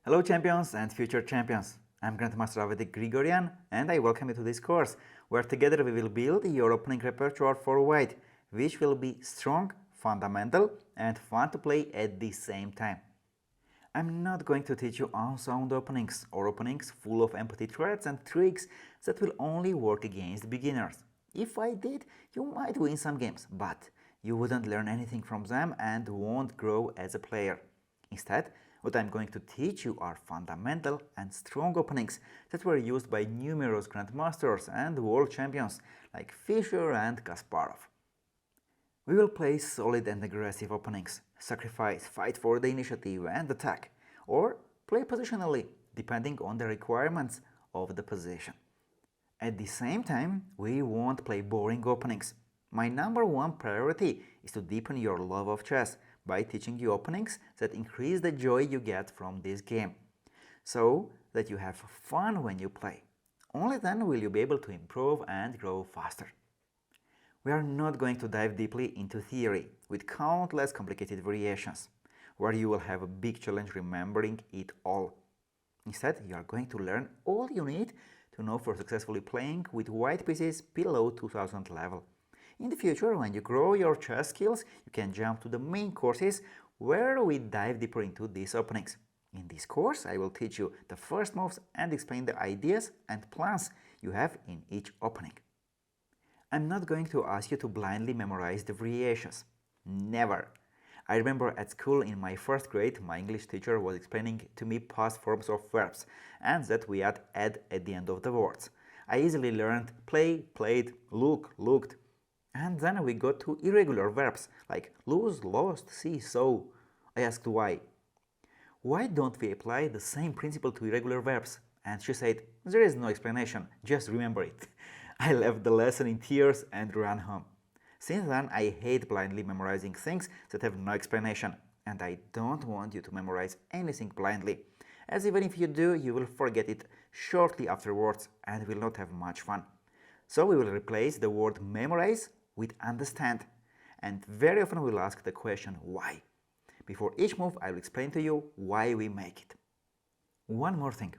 Hello champions and future champions. I'm Grandmaster Avedi Grigorian and I welcome you to this course where together we will build your opening repertoire for white, which will be strong, fundamental and fun to play at the same time. I'm not going to teach you unsound openings or openings full of empty threats and tricks that will only work against beginners. If I did, you might win some games, but you wouldn't learn anything from them and won't grow as a player. Instead, what I'm going to teach you are fundamental and strong openings that were used by numerous grandmasters and world champions like Fischer and Kasparov. We will play solid and aggressive openings, sacrifice, fight for the initiative and attack, or play positionally depending on the requirements of the position. At the same time, we won't play boring openings. My number one priority is to deepen your love of chess by teaching you openings that increase the joy you get from this game, so that you have fun when you play. Only then will you be able to improve and grow faster. We are not going to dive deeply into theory with countless complicated variations, where you will have a big challenge remembering it all. Instead, you are going to learn all you need to know for successfully playing with white pieces below 2000 level. In the future, when you grow your chess skills, you can jump to the main courses where we dive deeper into these openings. In this course, I will teach you the first moves and explain the ideas and plans you have in each opening. I'm not going to ask you to blindly memorize the variations. Never. I remember at school in my first grade, my English teacher was explaining to me past forms of verbs and that we add "ed" at the end of the words. I easily learned play, played, look, looked. And then we got to irregular verbs like lose, lost, see, saw. I asked why. Why don't we apply the same principle to irregular verbs? And she said, there is no explanation, just remember it. I left the lesson in tears and ran home. Since then, I hate blindly memorizing things that have no explanation, and I don't want you to memorize anything blindly, as even if you do, you will forget it shortly afterwards and will not have much fun. So we will replace the word memorize with understand, and very often we'll ask the question why. Before each move, I will explain to you why we make it. One more thing.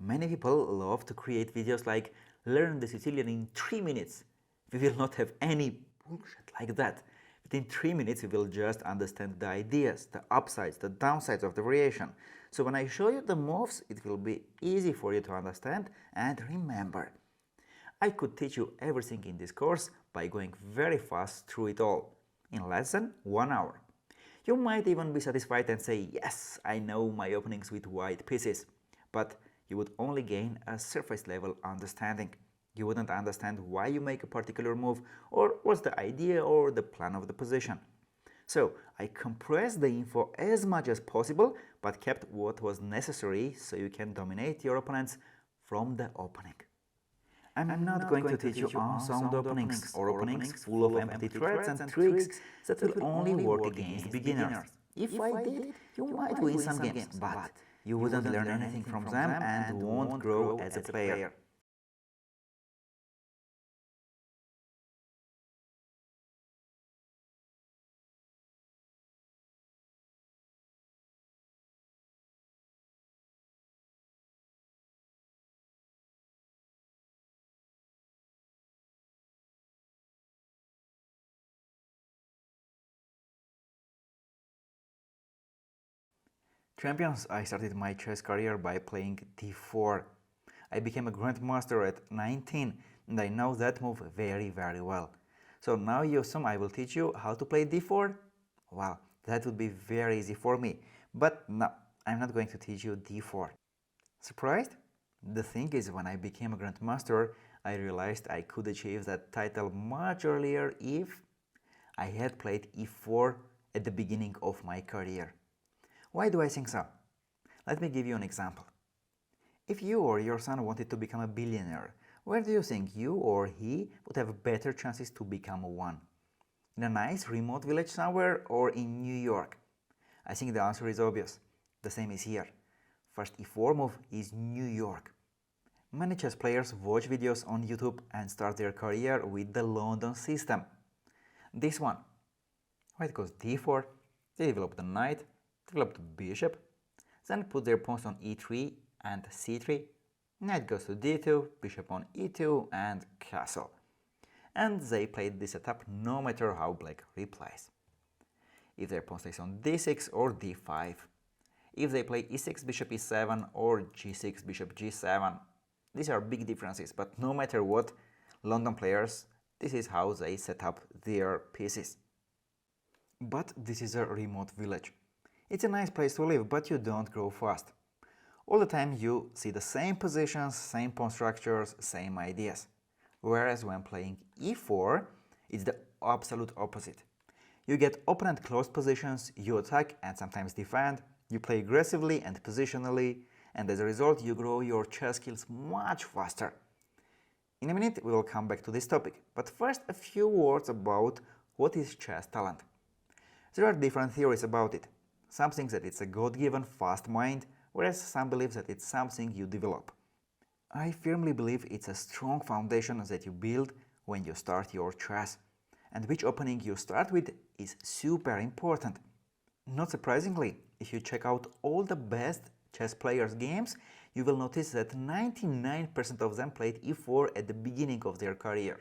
Many people love to create videos like learn the Sicilian in 3 minutes. We will not have any bullshit like that. Within 3 minutes, we will just understand the ideas, the upsides, the downsides of the variation. So when I show you the moves, it will be easy for you to understand and remember. I could teach you everything in this course by going very fast through it all, in less than 1 hour. You might even be satisfied and say, yes, I know my openings with white pieces, but you would only gain a surface level understanding. You wouldn't understand why you make a particular move or what's the idea or the plan of the position. So I compressed the info as much as possible, but kept what was necessary so you can dominate your opponents from the opening. I'm not going to teach you unsound openings or openings full of empty threats and tricks that will only work against beginners. If I did, you might win some games, but you wouldn't learn anything from them and won't grow as a player. Champions, I started my chess career by playing d4. I became a grandmaster at 19 and I know that move very well. So now you assume I will teach you how to play d4? Well, that would be very easy for me. But no, I'm not going to teach you d4. Surprised? The thing is, when I became a grandmaster, I realized I could achieve that title much earlier if I had played e4 at the beginning of my career. Why do I think so? Let me give you an example. If you or your son wanted to become a billionaire, where do you think you or he would have better chances to become one? In a nice remote village somewhere or in New York? I think the answer is obvious. The same is here. First e4 move is New York. Many chess players watch videos on YouTube and start their career with the London system. This one. White goes d4, they develop the knight, develop the bishop, then put their pawns on e3 and c3, knight goes to d2, bishop on e2 and castle. And they played this setup no matter how black replies. If their pawn stays on d6 or d5, if they play e6 bishop e7 or g6 bishop g7, these are big differences, but no matter what, London players, this is how they set up their pieces. But this is a remote village. It's a nice place to live, but you don't grow fast. All the time you see the same positions, same pawn structures, same ideas. Whereas when playing e4, it's the absolute opposite. You get opponent closed positions, you attack and sometimes defend, you play aggressively and positionally, and as a result you grow your chess skills much faster. In a minute we will come back to this topic, but first a few words about what is chess talent. There are different theories about it. Some think that it's a God-given fast mind, whereas some believe that it's something you develop. I firmly believe it's a strong foundation that you build when you start your chess, and which opening you start with is super important. Not surprisingly, if you check out all the best chess players' games, you will notice that 99% of them played e4 at the beginning of their career.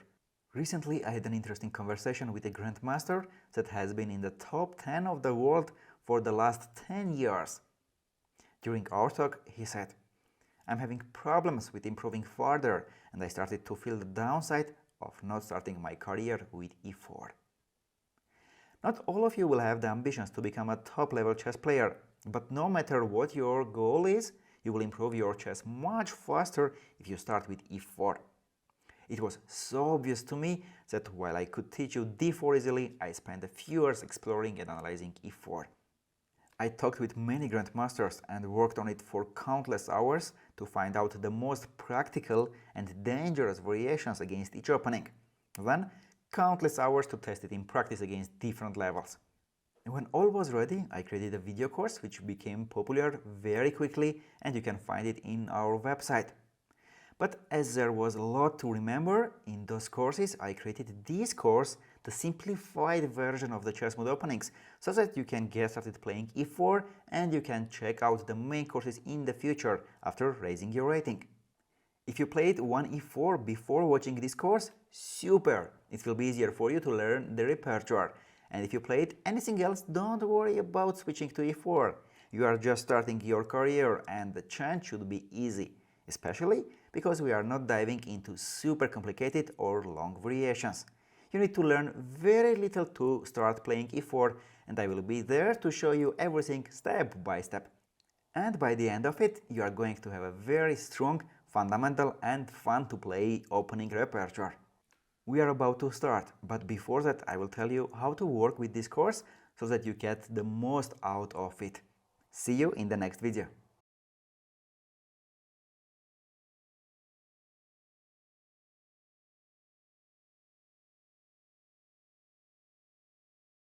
Recently I had an interesting conversation with a grandmaster that has been in the top 10 of the world for the last 10 years. During our talk, he said, "I'm having problems with improving further, and I started to feel the downside of not starting my career with e4. Not all of you will have the ambitions to become a top-level chess player, but no matter what your goal is, you will improve your chess much faster if you start with e4. It was so obvious to me that while I could teach you d4 easily, I spent a few years exploring and analyzing e4. I talked with many grandmasters and worked on it for countless hours to find out the most practical and dangerous variations against each opening. Then, countless hours to test it in practice against different levels. When all was ready, I created a video course which became popular very quickly, and you can find it in our website. But as there was a lot to remember in those courses, I created this course, the simplified version of the WhiteMood Openings, so that you can get started playing e4 and you can check out the main courses in the future after raising your rating. If you played one e4 before watching this course, super! It will be easier for you to learn the repertoire. And if you played anything else, don't worry about switching to e4. You are just starting your career and the chance should be easy, especially because we are not diving into super complicated or long variations. You need to learn very little to start playing e4, and I will be there to show you everything step by step. And by the end of it, you are going to have a very strong, fundamental and fun to play opening repertoire. We are about to start, but before that I will tell you how to work with this course so that you get the most out of it. See you in the next video.